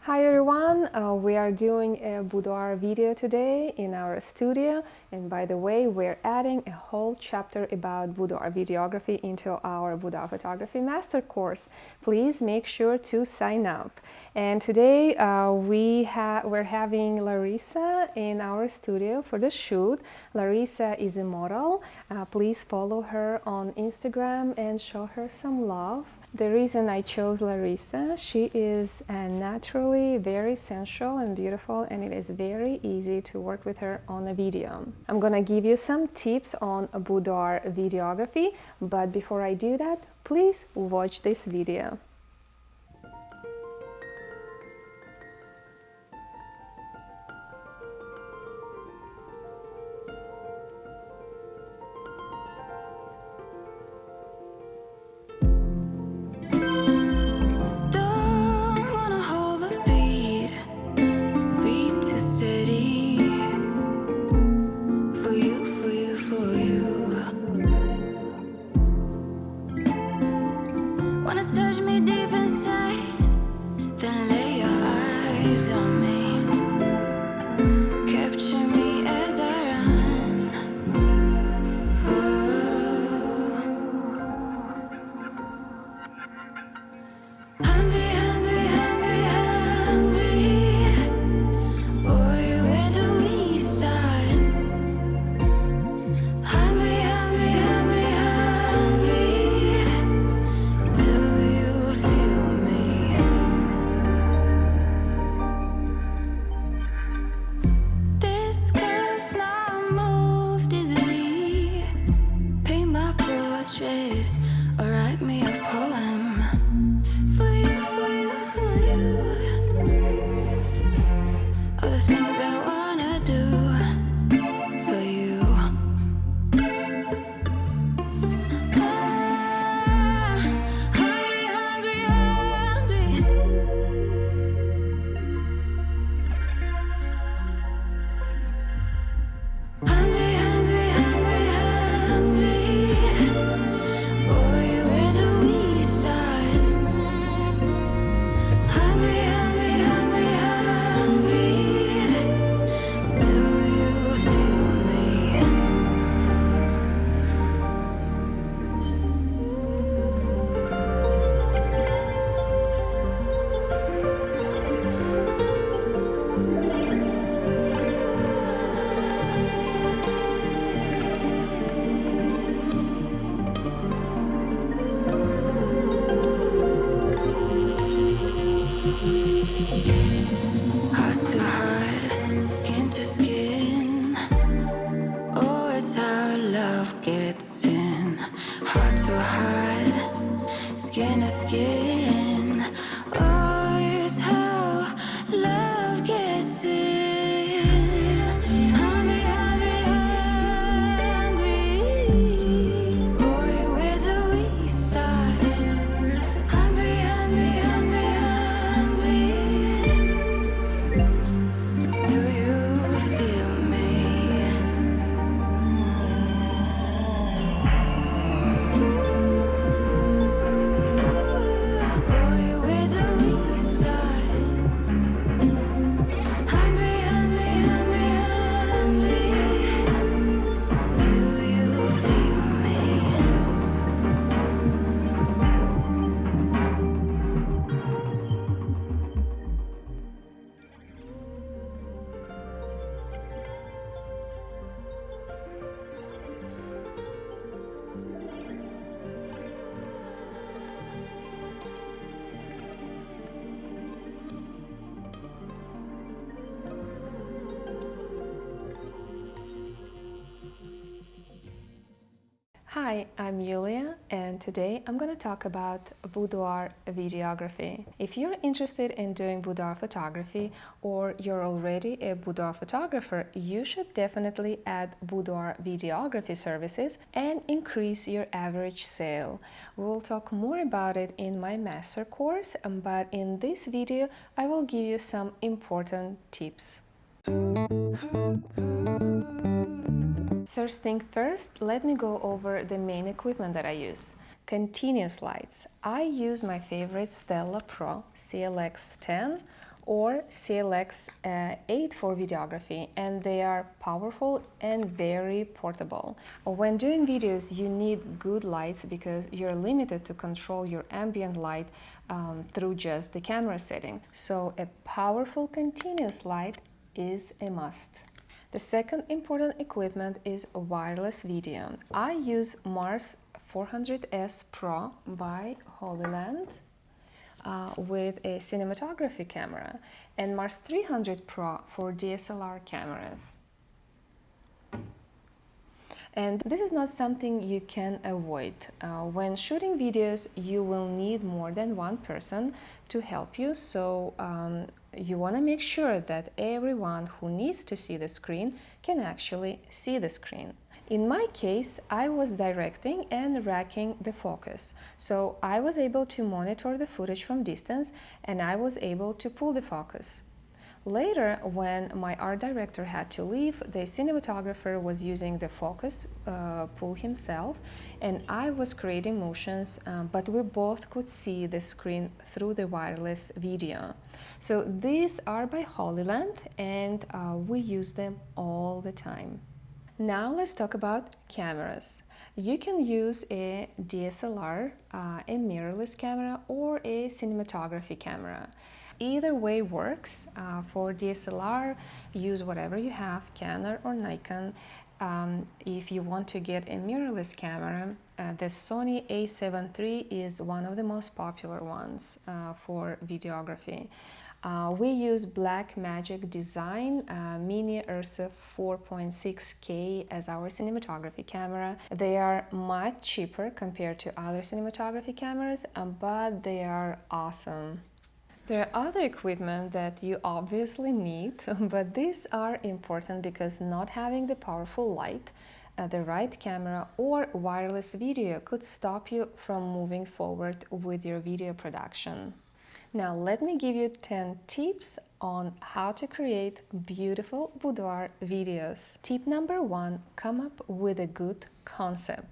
Hi everyone, we are doing a boudoir video today in our studio, and by the way we're adding a whole chapter about boudoir videography into our boudoir photography master course. Please make sure to sign up. And today we're having Larissa in our studio for the shoot. Larissa is a model. Please follow her on Instagram and show her some love. The reason I chose Larissa, she is naturally very sensual and beautiful, and it is very easy to work with her on a video. I'm gonna give you some tips on boudoir videography, but before I do that, please watch this video. Hi, I'm Yulia, and today I'm going to talk about boudoir videography. If you're interested in doing boudoir photography or you're already a boudoir photographer, you should definitely add boudoir videography services and increase your average sale. We'll talk more about it in my master course, but in this video I will give you some important tips. First thing first, let me go over the main equipment that I use. Continuous lights. I use my favorite Stella Pro CLX10 or CLX8 for videography, and they are powerful and very portable. When doing videos, you need good lights because you're limited to control your ambient light through just the camera setting. So a powerful continuous light is a must. The second important equipment is wireless video. I use Mars 400S Pro by Holyland with a cinematography camera, and Mars 300 Pro for DSLR cameras. And this is not something you can avoid. When shooting videos, you will need more than one person to help you, so you want to make sure that everyone who needs to see the screen can actually see the screen. In my case, I was directing and racking the focus, so I was able to monitor the footage from distance and I was able to pull the focus. Later, when my art director had to leave, the cinematographer was using the focus pull himself, and I was creating motions, but we both could see the screen through the wireless video. So these are by Holyland, and we use them all the time. Now let's talk about cameras. You can use a DSLR, a mirrorless camera, or a cinematography camera. Either way works. For DSLR, use whatever you have, Canon or Nikon. If you want to get a mirrorless camera, the Sony a7 III is one of the most popular ones for videography. We use Blackmagic Design Mini Ursa 4.6K as our cinematography camera. They are much cheaper compared to other cinematography cameras, but they are awesome. There are other equipment that you obviously need, but these are important because not having the powerful light, the right camera, or wireless video could stop you from moving forward with your video production. Now let me give you 10 tips on how to create beautiful boudoir videos. Tip number 1, come up with a good concept.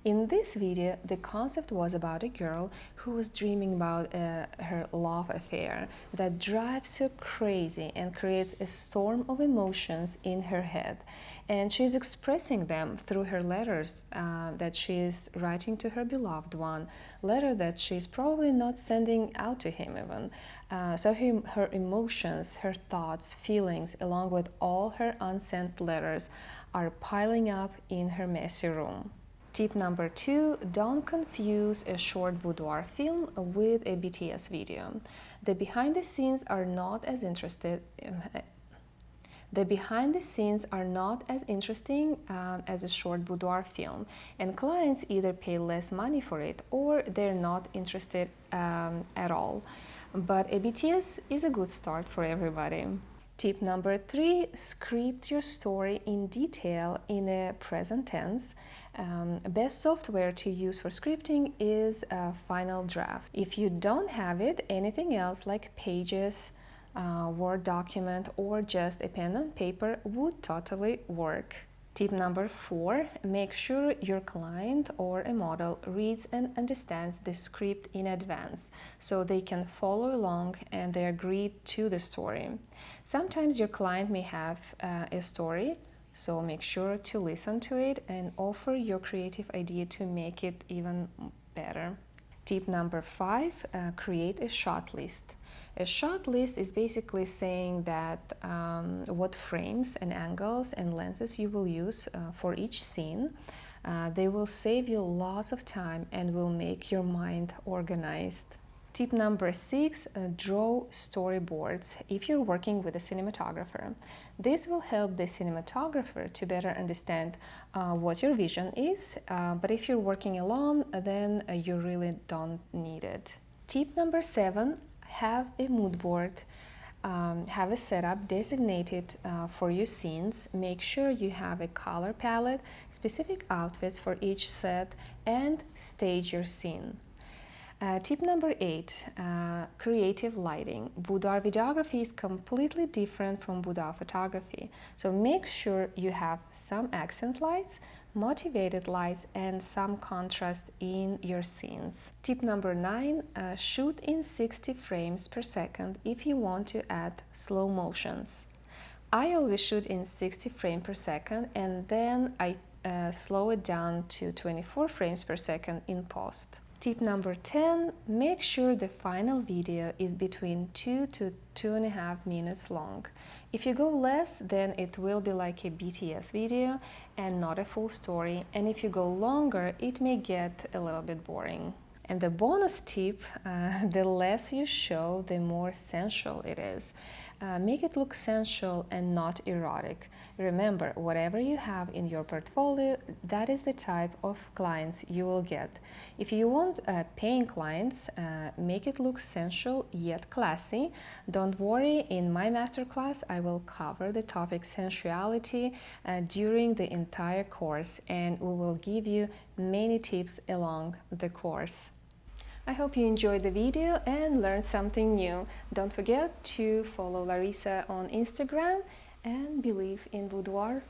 In this video, the concept was about a girl who was dreaming about her love affair that drives her crazy and creates a storm of emotions in her head. And she's expressing them through her letters that she's writing to her beloved one, letter that she's probably not sending out to him even. So her emotions, her thoughts, feelings, along with all her unsent letters are piling up in her messy room. Tip number 2, don't confuse a short boudoir film with a BTS video. The behind the scenes are not as interesting as a short boudoir film, and clients either pay less money for it or they're not interested at all. But a BTS is a good start for everybody. Tip number 3, script your story in detail in a present tense. Best software to use for scripting is Final Draft. If you don't have it, anything else like Pages, Word document, or just a pen and paper would totally work. Tip number 4, make sure your client or a model reads and understands the script in advance so they can follow along and they agree to the story. Sometimes your client may have a story, so make sure to listen to it and offer your creative idea to make it even better. Tip number 5, create a shot list. A shot list is basically saying that what frames and angles and lenses you will use for each scene. They will save you lots of time and will make your mind organized. Tip number 6, draw storyboards if you're working with a cinematographer. This will help the cinematographer to better understand what your vision is, but if you're working alone, then you really don't need it. Tip number 7, have a mood board. Have a setup designated for your scenes. Make sure you have a color palette, specific outfits for each set, and stage your scene. Tip number 8, creative lighting. Boudoir videography is completely different from boudoir photography, so make sure you have some accent lights, motivated lights, and some contrast in your scenes. Tip number 9, shoot in 60 frames per second if you want to add slow motions. I always shoot in 60 frames per second and then I slow it down to 24 frames per second in post. Tip number 10, make sure the final video is between 2 to 2.5 minutes long. If you go less, then it will be like a BTS video and not a full story, and if you go longer, it may get a little bit boring. And the bonus tip, the less you show, the more sensual it is. Make it look sensual and not erotic. Remember, whatever you have in your portfolio, that is the type of clients you will get. If you want paying clients, make it look sensual yet classy. Don't worry, in my masterclass, I will cover the topic sensuality during the entire course, and we will give you many tips along the course. I hope you enjoyed the video and learned something new. Don't forget to follow Larissa on Instagram and believe in boudoir.